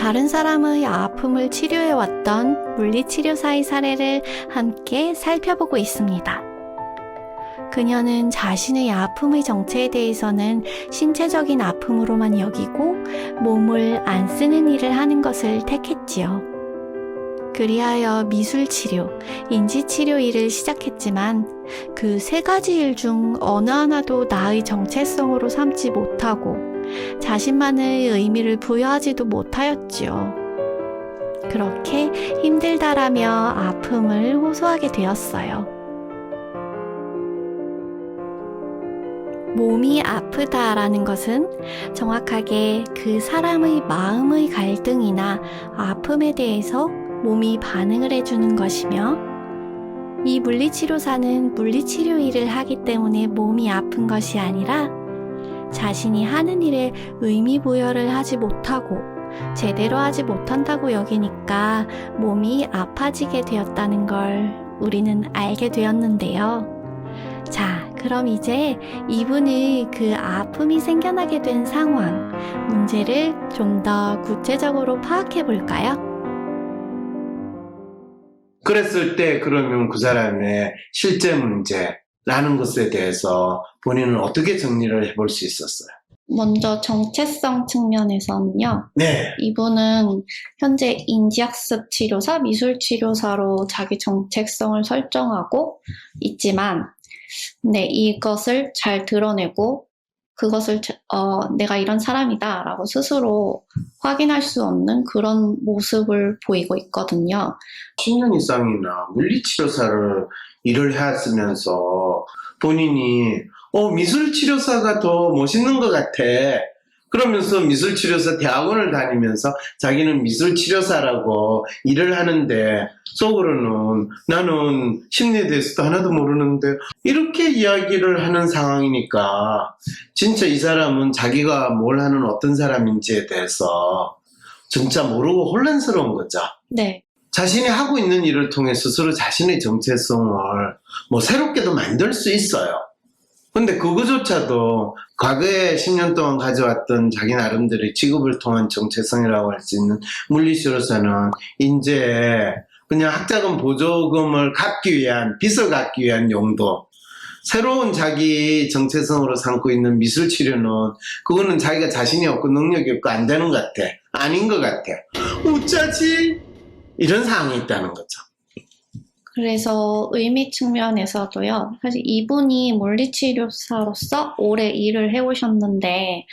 다른 사람의 아픔을 치료해왔던 물리치료사의 사례를 함께 살펴보고 있습니다. 그녀는 자신의 아픔의 정체에 대해서는 신체적인 아픔으로만 여기고 몸을 안 쓰는 일을 하는 것을 택했지요. 그리하여 미술치료, 인지치료 일을 시작했지만 그 세 가지 일 중 어느 하나도 나의 정체성으로 삼지 못하고 자신만의 의미를 부여하지도 못하였지요. 그렇게 힘들다라며 아픔을 호소하게 되었어요. 몸이 아프다라는 것은 정확하게 그 사람의 마음의 갈등이나 아픔에 대해서 몸이 반응을 해주는 것이며, 이 물리치료사는 물리치료 일을 하기 때문에 몸이 아픈 것이 아니라 자신이 하는 일에 의미 부여를 하지 못하고 제대로 하지 못한다고 여기니까 몸이 아파지게 되었다는 걸 우리는 알게 되었는데요. 자, 그럼 이제 이분의 그 아픔이 생겨나게 된 상황, 문제를 좀 더 구체적으로 파악해 볼까요? 그랬을 때 그러면 그 사람의 실제 문제라는 것에 대해서 본인은 어떻게 정리를 해볼 수 있었어요? 먼저 정체성 측면에서는요. 네. 이분은 현재 인지학습 치료사, 미술치료사로 자기 정체성을 설정하고 있지만, 네, 이것을 잘 드러내고 그것을 내가 이런 사람이다 라고 스스로 확인할 수 없는 그런 모습을 보이고 있거든요. 10년 이상이나 물리치료사를 일을 했으면서 본인이 미술치료사가 더 멋있는 것 같아. 그러면서 미술치료사 대학원을 다니면서 자기는 미술치료사라고 일을 하는데 속으로는 나는 심리에 대해서도 하나도 모르는데 이렇게 이야기를 하는 상황이니까 진짜 이 사람은 자기가 뭘 하는 어떤 사람인지에 대해서 진짜 모르고 혼란스러운 거죠. 네. 자신이 하고 있는 일을 통해 스스로 자신의 정체성을 새롭게도 만들 수 있어요. 근데 그거조차도 과거에 10년 동안 가져왔던 자기 나름대로의 직업을 통한 정체성이라고 할 수 있는 물리치료사는 이제 그냥 학자금 보조금을 갚기 위한, 빚을 갚기 위한 용도, 새로운 자기 정체성으로 삼고 있는 미술치료는 그거는 자기가 자신이 없고 능력이 없고 안 되는 것 같아. 아닌 것 같아. 어쩌지? 이런 상황이 있다는 거죠. 그래서 의미 측면에서도요, 사실 이분이 물리치료사로서 오래 일을 해오셨는데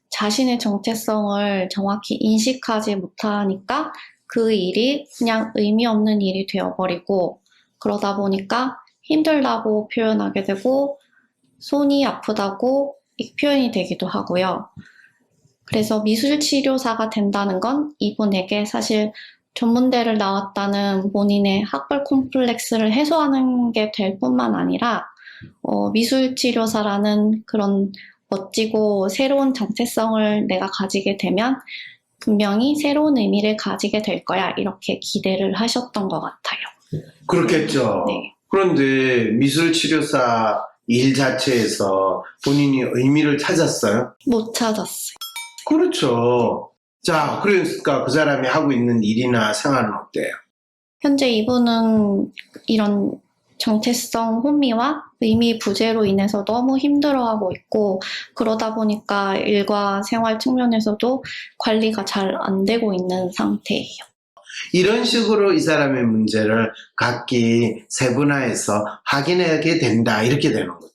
자신의 정체성을 정확히 인식하지 못하니까 그 일이 그냥 의미 없는 일이 되어버리고, 그러다 보니까 힘들다고 표현하게 되고 손이 아프다고 표현이 되기도 하고요. 그래서 미술치료사가 된다는 건 이분에게 사실 전문대를 나왔다는 본인의 학벌 콤플렉스를 해소하는 게 될 뿐만 아니라 미술치료사라는 그런 멋지고 새로운 정체성을 내가 가지게 되면 분명히 새로운 의미를 가지게 될 거야, 이렇게 기대를 하셨던 것 같아요. 그렇겠죠. 네. 그런데 미술치료사 일 자체에서 본인이 의미를 찾았어요? 못 찾았어요. 그렇죠. 자, 그러니까 그 사람이 하고 있는 일이나 생활은 어때요? 현재 이분은 이런 정체성 혼미와 의미 부재로 인해서 너무 힘들어하고 있고, 그러다 보니까 일과 생활 측면에서도 관리가 잘 안 되고 있는 상태예요. 이런 식으로 이 사람의 문제를 각기 세분화해서 확인하게 된다, 이렇게 되는 거죠.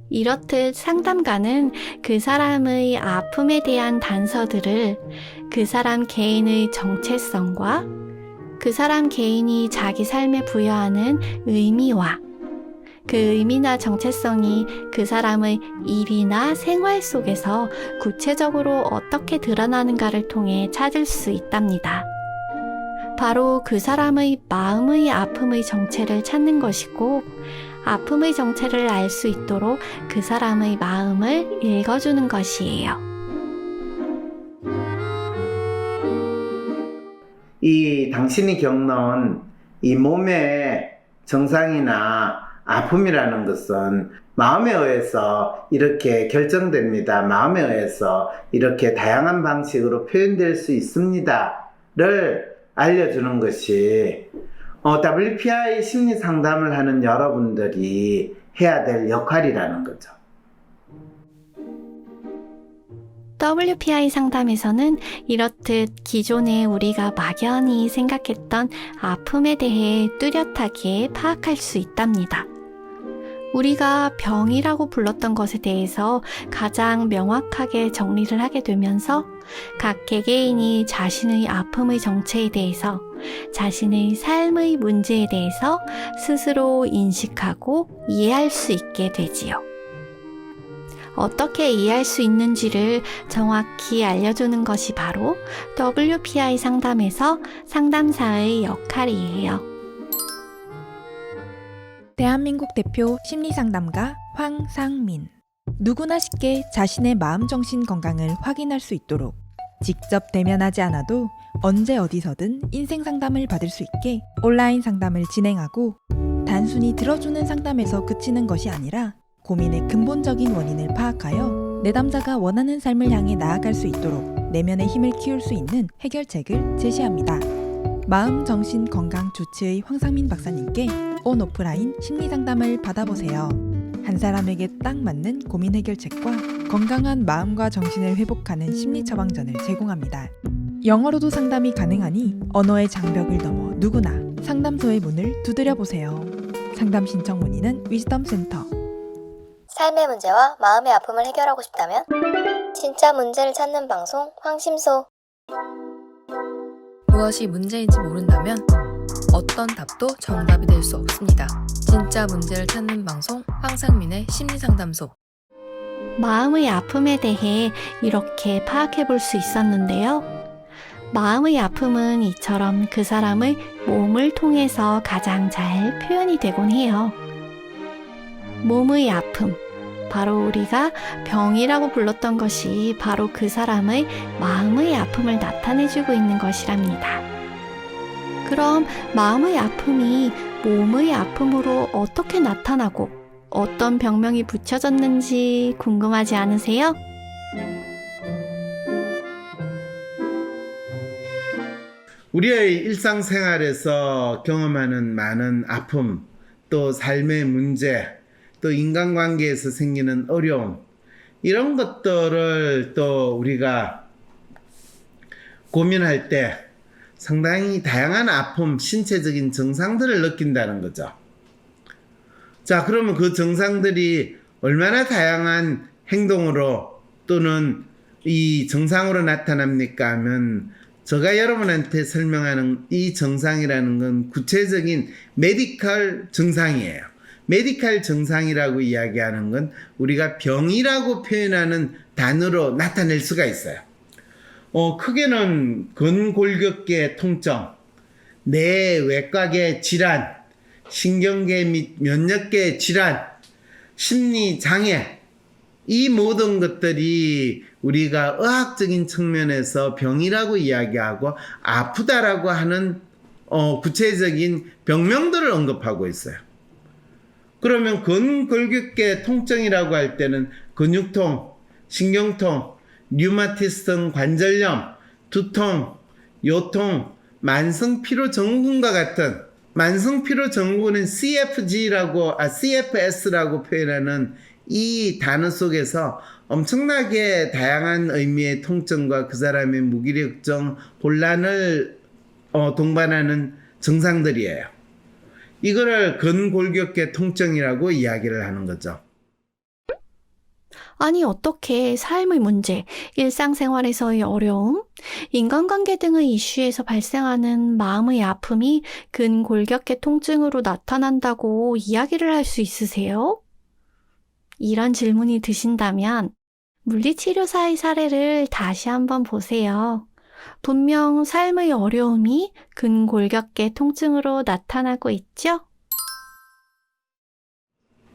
이렇듯 상담가는 그 사람의 아픔에 대한 단서들을 그 사람 개인의 정체성과 그 사람 개인이 자기 삶에 부여하는 의미와 그 의미나 정체성이 그 사람의 일이나 생활 속에서 구체적으로 어떻게 드러나는가를 통해 찾을 수 있답니다. 바로 그 사람의 마음의 아픔의 정체를 찾는 것이고, 아픔의 정체를 알 수 있도록 그 사람의 마음을 읽어주는 것이에요. 이 당신이 겪는 이 몸의 증상이나 아픔이라는 것은 마음에 의해서 이렇게 결정됩니다. 마음에 의해서 이렇게 다양한 방식으로 표현될 수 있습니다를 알려주는 것이 WPI 심리 상담을 하는 여러분들이 해야 될 역할이라는 거죠. WPI 상담에서는 이렇듯 기존에 우리가 막연히 생각했던 아픔에 대해 뚜렷하게 파악할 수 있답니다. 우리가 병이라고 불렀던 것에 대해서 가장 명확하게 정리를 하게 되면서 각 개개인이 자신의 아픔의 정체에 대해서, 자신의 삶의 문제에 대해서 스스로 인식하고 이해할 수 있게 되지요. 어떻게 이해할 수 있는지를 정확히 알려주는 것이 바로 WPI 상담에서 상담사의 역할이에요. 대한민국 대표 심리상담가 황상민. 누구나 쉽게 자신의 마음정신 건강을 확인할 수 있도록 직접 대면하지 않아도 언제 어디서든 인생 상담을 받을 수 있게 온라인 상담을 진행하고, 단순히 들어주는 상담에서 그치는 것이 아니라 고민의 근본적인 원인을 파악하여 내담자가 원하는 삶을 향해 나아갈 수 있도록 내면의 힘을 키울 수 있는 해결책을 제시합니다. 마음 정신 건강 주치의 황상민 박사님께 온 오프라인 심리 상담을 받아보세요. 한 사람에게 딱 맞는 고민 해결책과 건강한 마음과 정신을 회복하는 심리 처방전을 제공합니다. 영어로도 상담이 가능하니 언어의 장벽을 넘어 누구나 상담소의 문을 두드려 보세요. 상담 신청 문의는 위즈덤 센터. 삶의 문제와 마음의 아픔을 해결하고 싶다면 진짜 문제를 찾는 방송 황심소. 무엇이 문제인지 모른다면 어떤 답도 정답이 될 수 없습니다. 진짜 문제를 찾는 방송 황상민의 심리상담소. 마음의 아픔에 대해 이렇게 파악해 볼 수 있었는데요. 마음의 아픔은 이처럼 그 사람의 몸을 통해서 가장 잘 표현이 되곤 해요. 몸의 아픔, 바로 우리가 병이라고 불렀던 것이 바로 그 사람의 마음의 아픔을 나타내주고 있는 것이랍니다. 그럼 마음의 아픔이 몸의 아픔으로 어떻게 나타나고 어떤 병명이 붙여졌는지 궁금하지 않으세요? 우리의 일상생활에서 경험하는 많은 아픔, 또 삶의 문제, 또 인간관계에서 생기는 어려움, 이런 것들을 또 우리가 고민할 때 상당히 다양한 아픔, 신체적인 증상들을 느낀다는 거죠. 자, 그러면 그 증상들이 얼마나 다양한 행동으로 또는 이 증상으로 나타납니까 하면, 제가 여러분한테 설명하는 이 증상이라는 건 구체적인 메디컬 증상이에요. 메디컬 증상이라고 이야기하는 건 우리가 병이라고 표현하는 단어로 나타낼 수가 있어요. 크게는 근골격계 통증, 뇌 외곽의 질환, 신경계 및 면역계 질환, 심리 장애, 이 모든 것들이 우리가 의학적인 측면에서 병이라고 이야기하고 아프다라고 하는 구체적인 병명들을 언급하고 있어요. 그러면 근골격계 통증이라고 할 때는 근육통, 신경통, 류마티스성 관절염, 두통, 요통, 만성피로증후군과 같은, 만성피로증후군은 CFS라고 표현하는 이 단어 속에서 엄청나게 다양한 의미의 통증과 그 사람의 무기력증, 혼란을 동반하는 증상들이에요. 이거를 근골격계 통증이라고 이야기를 하는 거죠. 아니, 어떻게 삶의 문제, 일상생활에서의 어려움, 인간관계 등의 이슈에서 발생하는 마음의 아픔이 근골격계 통증으로 나타난다고 이야기를 할 수 있으세요? 이런 질문이 드신다면 물리치료사의 사례를 다시 한번 보세요. 분명 삶의 어려움이 근골격계 통증으로 나타나고 있죠?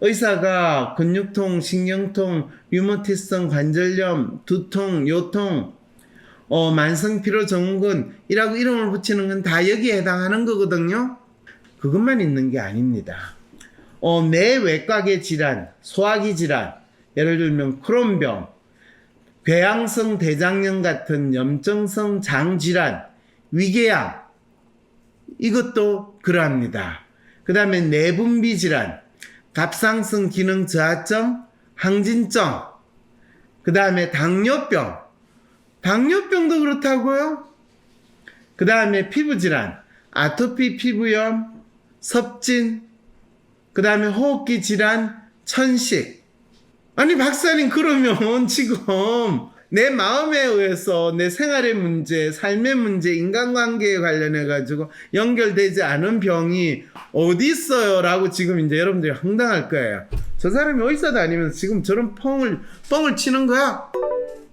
의사가 근육통, 신경통, 류마티스성 관절염, 두통, 요통, 만성피로증후군이라고 이름을 붙이는 건 다 여기에 해당하는 거거든요. 그것만 있는 게 아닙니다. 뇌외곽의 질환, 소화기 질환, 예를 들면 크론병, 궤양성 대장염 같은 염증성 장질환, 위궤양, 이것도 그러합니다. 그 다음에 내분비 질환, 갑상선 기능 저하증, 항진증, 그 다음에 당뇨병도 그렇다고요? 그 다음에 피부질환, 아토피 피부염, 섭진, 그 다음에 호흡기 질환, 천식. 아니 박사님, 그러면 지금 내 마음에 의해서 내 생활의 문제, 삶의 문제, 인간관계에 관련해 가지고 연결되지 않은 병이 어디 있어요? 라고 지금 이제 여러분들이 황당할 거예요. 저 사람이 의사 다니면서 지금 저런 뻥을 치는 거야?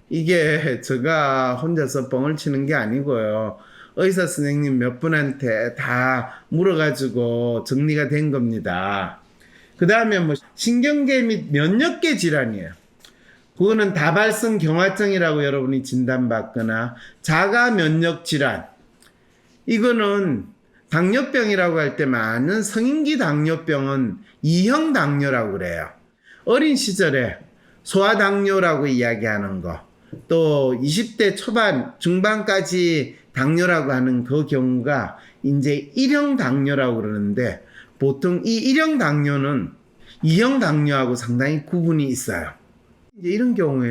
이게 제가 혼자서 뻥을 치는 게 아니고요. 의사 선생님 몇 분한테 다 물어가지고 정리가 된 겁니다. 그 다음에 뭐 신경계 및 면역계 질환이에요. 그거는 다발성 경화증이라고 여러분이 진단받거나 자가 면역 질환. 이거는 당뇨병이라고 할 때 많은 성인기 당뇨병은 2형 당뇨라고 그래요. 어린 시절에 소아당뇨라고 이야기하는 거, 또 20대 초반 중반까지 당뇨라고 하는 그 경우가 이제 1형 당뇨라고 그러는데, 보통 이 1형 당뇨는 2형 당뇨하고 상당히 구분이 있어요. 이제 이런 경우에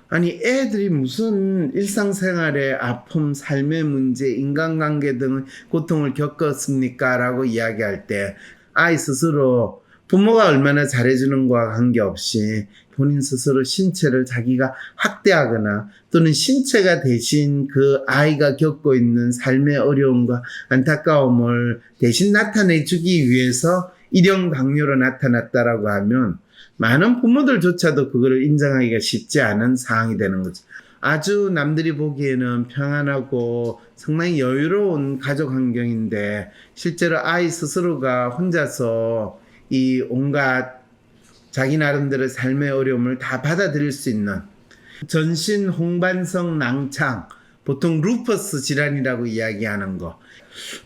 아니 애들이 무슨 일상생활의 아픔, 삶의 문제, 인간관계 등의 고통을 겪었습니까? 라고 이야기할 때 아이 스스로 부모가 얼마나 잘해주는 거와 관계없이 본인 스스로 신체를 자기가 학대하거나 또는 신체가 대신 그 아이가 겪고 있는 삶의 어려움과 안타까움을 대신 나타내주기 위해서 1형 당뇨로 나타났다라고 하면 많은 부모들조차도 그거를 인정하기가 쉽지 않은 상황이 되는 거죠. 아주 남들이 보기에는 평안하고 상당히 여유로운 가족 환경인데 실제로 아이 스스로가 혼자서 이 온갖 자기 나름대로 삶의 어려움을 다 받아들일 수 있는 전신 홍반성 낭창, 보통 루퍼스 질환이라고 이야기하는 거.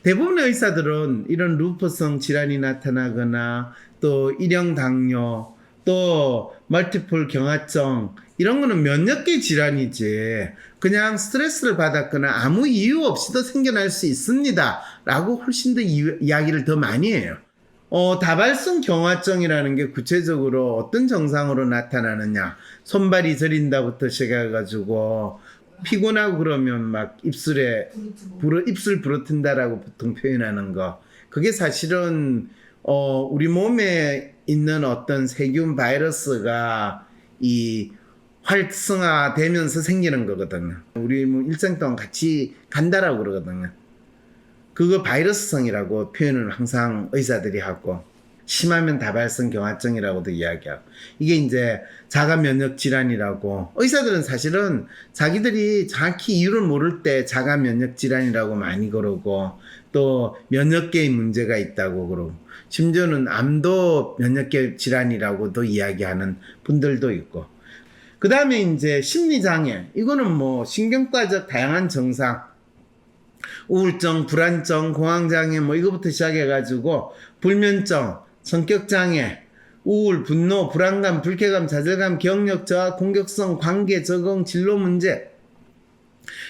대부분의 의사들은 이런 루퍼성 질환이 나타나거나 또 1형 당뇨, 또 멀티플 경화증, 이런 거는 면역계 질환이지 그냥 스트레스를 받았거나 아무 이유 없이도 생겨날 수 있습니다 라고 훨씬 더 이야기를 더 많이 해요. 다발성 경화증이라는 게 구체적으로 어떤 증상으로 나타나느냐, 손발이 저린다부터 시작해가지고 피곤하고 그러면 막 입술 부러튼다라고 보통 표현하는 거, 그게 사실은 우리 몸에 있는 어떤 세균 바이러스가 이 활성화되면서 생기는 거거든요. 우리 뭐 일정 동안 같이 간다라고 그러거든요. 그거 바이러스성이라고 표현을 항상 의사들이 하고, 심하면 다발성 경화증이라고도 이야기하고, 이게 이제 자가 면역 질환이라고, 의사들은 사실은 자기들이 정확히 이유를 모를 때 자가 면역 질환이라고 많이 그러고, 또 면역계의 문제가 있다고 그러고, 심지어는 암도 면역계 질환이라고도 이야기하는 분들도 있고, 그 다음에 이제 심리장애, 이거는 뭐 신경과적 다양한 증상, 우울증, 불안증, 공황장애 뭐 이거부터 시작해가지고 불면증, 성격장애, 우울, 분노, 불안감, 불쾌감, 좌절감, 기억력 저하, 공격성, 관계 적응, 진로 문제.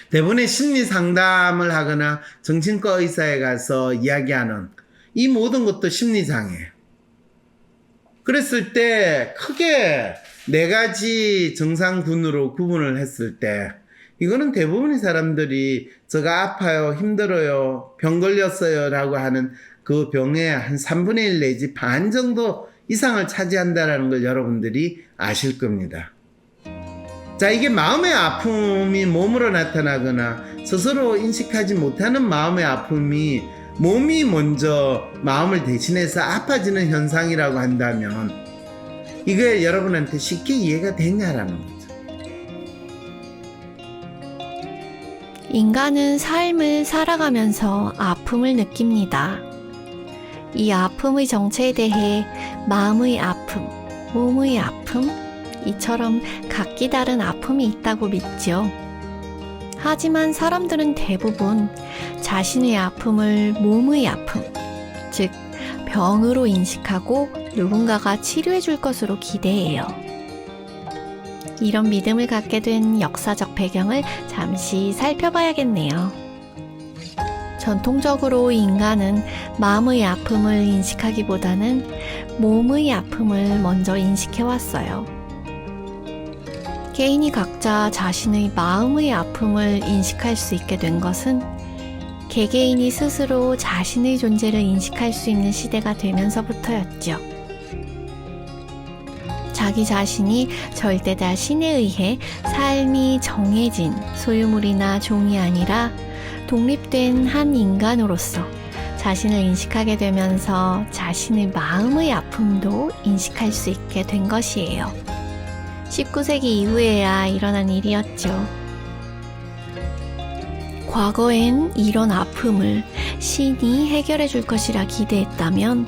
대부분의 심리 상담을 하거나 정신과 의사에 가서 이야기하는 이 모든 것도 심리장애. 그랬을 때 크게 4가지 증상군으로 구분을 했을 때, 이거는 대부분의 사람들이 제가 아파요, 힘들어요, 병 걸렸어요 라고 하는 그 병의 한 3분의 1 내지 반 정도 이상을 차지한다는 걸 여러분들이 아실 겁니다. 자, 이게 마음의 아픔이 몸으로 나타나거나 스스로 인식하지 못하는 마음의 아픔이 몸이 먼저 마음을 대신해서 아파지는 현상이라고 한다면 이게 여러분한테 쉽게 이해가 되냐라는 거죠. 인간은 삶을 살아가면서 아픔을 느낍니다. 이 아픔의 정체에 대해 마음의 아픔, 몸의 아픔, 이처럼 각기 다른 아픔이 있다고 믿죠. 하지만 사람들은 대부분 자신의 아픔을 몸의 아픔, 즉 병으로 인식하고 누군가가 치료해 줄 것으로 기대해요. 이런 믿음을 갖게 된 역사적 배경을 잠시 살펴봐야겠네요. 전통적으로 인간은 마음의 아픔을 인식하기보다는 몸의 아픔을 먼저 인식해왔어요. 개인이 각자 자신의 마음의 아픔을 인식할 수 있게 된 것은 개개인이 스스로 자신의 존재를 인식할 수 있는 시대가 되면서부터였죠. 자기 자신이 절대다 신에 의해 삶이 정해진 소유물이나 종이 아니라 독립된 한 인간으로서 자신을 인식하게 되면서 자신의 마음의 아픔도 인식할 수 있게 된 것이에요. 19세기 이후에야 일어난 일이었죠. 과거엔 이런 아픔을 신이 해결해 줄 것이라 기대했다면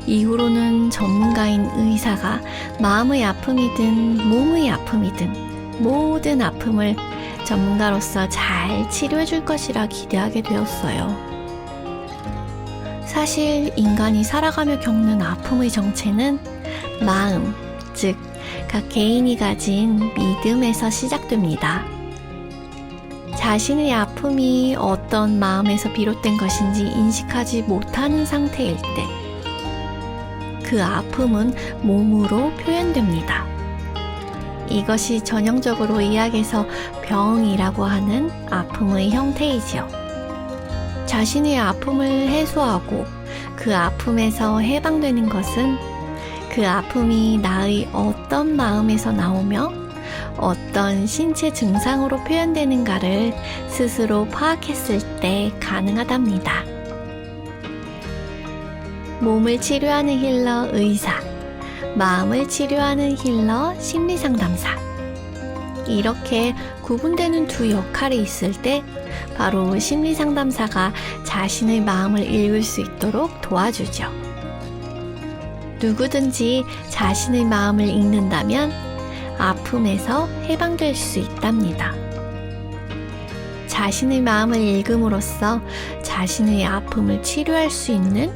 이후로는 전문가인 의사가 마음의 아픔이든 몸의 아픔이든 모든 아픔을 전문가로서 잘 치료해 줄 것이라 기대하게 되었어요. 사실 인간이 살아가며 겪는 아픔의 정체는 마음, 즉 각 개인이 가진 믿음에서 시작됩니다. 자신의 아픔이 어떤 마음에서 비롯된 것인지 인식하지 못하는 상태일 때 그 아픔은 몸으로 표현됩니다. 이것이 전형적으로 의학에서 병이라고 하는 아픔의 형태이지요. 자신의 아픔을 해소하고 그 아픔에서 해방되는 것은 그 아픔이 나의 어떤 마음에서 나오며 어떤 신체 증상으로 표현되는가를 스스로 파악했을 때 가능하답니다. 몸을 치료하는 힐러 의사, 마음을 치료하는 힐러 심리상담사. 이렇게 구분되는 두 역할이 있을 때 바로 심리상담사가 자신의 마음을 읽을 수 있도록 도와주죠. 누구든지 자신의 마음을 읽는다면 아픔에서 해방될 수 있답니다. 자신의 마음을 읽음으로써 자신의 아픔을 치료할 수 있는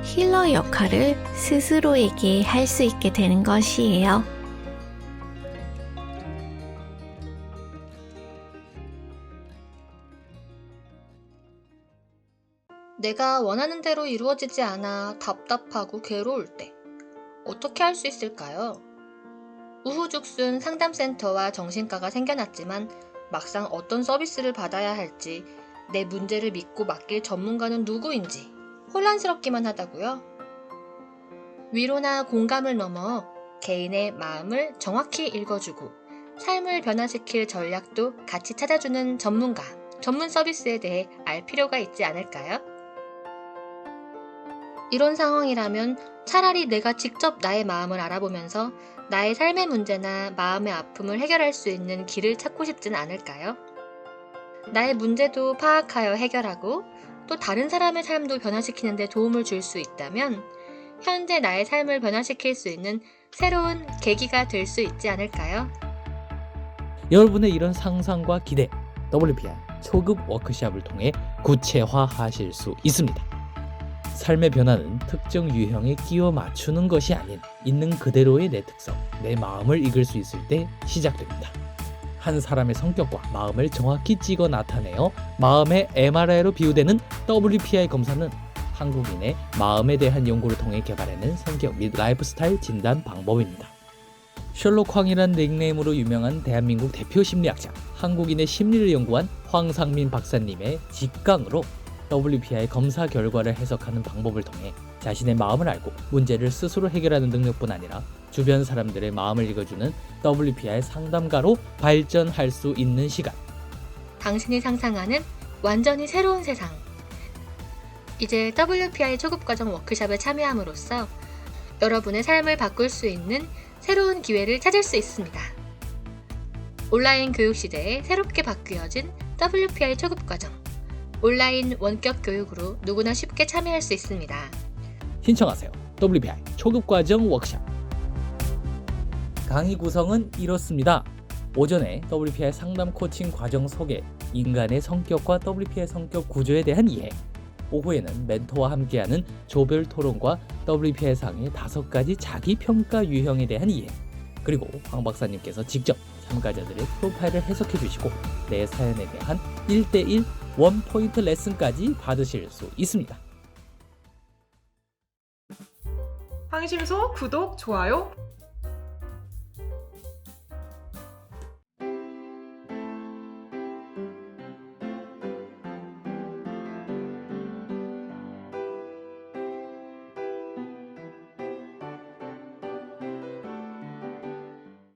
힐러 역할을 스스로에게 할 수 있게 되는 것이에요. 내가 원하는 대로 이루어지지 않아 답답하고 괴로울 때 어떻게 할 수 있을까요? 우후죽순 상담센터와 정신과가 생겨났지만 막상 어떤 서비스를 받아야 할지, 내 문제를 믿고 맡길 전문가는 누구인지 혼란스럽기만 하다고요? 위로나 공감을 넘어 개인의 마음을 정확히 읽어주고 삶을 변화시킬 전략도 같이 찾아주는 전문가, 전문 서비스에 대해 알 필요가 있지 않을까요? 이런 상황이라면 차라리 내가 직접 나의 마음을 알아보면서 나의 삶의 문제나 마음의 아픔을 해결할 수 있는 길을 찾고 싶진 않을까요? 나의 문제도 파악하여 해결하고 또 다른 사람의 삶도 변화시키는 데 도움을 줄 수 있다면 현재 나의 삶을 변화시킬 수 있는 새로운 계기가 될 수 있지 않을까요? 여러분의 이런 상상과 기대, WPI 초급 워크숍을 통해 구체화하실 수 있습니다. 삶의 변화는 특정 유형에 끼워 맞추는 것이 아닌 있는 그대로의 내 특성, 내 마음을 읽을 수 있을 때 시작됩니다. 한 사람의 성격과 마음을 정확히 찍어 나타내어 마음의 MRI로 비유되는 WPI 검사는 한국인의 마음에 대한 연구를 통해 개발해낸 성격 및 라이프 스타일 진단 방법입니다. 셜록 황이란 닉네임으로 유명한 대한민국 대표 심리학자, 한국인의 심리를 연구한 황상민 박사님의 직강으로 WPI 검사 결과를 해석하는 방법을 통해 자신의 마음을 알고 문제를 스스로 해결하는 능력뿐 아니라 주변 사람들의 마음을 읽어주는 WPI 상담가로 발전할 수 있는 시간. 당신이 상상하는 완전히 새로운 세상. 이제 WPI 초급과정 워크숍에 참여함으로써 여러분의 삶을 바꿀 수 있는 새로운 기회를 찾을 수 있습니다. 온라인 교육 시대에 새롭게 바뀌어진 WPI 초급과정. 온라인 원격 교육으로 누구나 쉽게 참여할 수 있습니다. 신청하세요. WPI 초급과정 워크숍. 강의 구성은 이렇습니다. 오전에 WPI 상담 코칭 과정 소개, 인간의 성격과 WPI 성격 구조에 대한 이해, 오후에는 멘토와 함께하는 조별 토론과 WPS상의 5가지 자기 평가 유형에 대한 이해, 그리고 황 박사님께서 직접 참가자들의 프로파일을 해석해 주시고 내 사연에 대한 1대1 원포인트 레슨까지 받으실 수 있습니다. 황심소 구독, 좋아요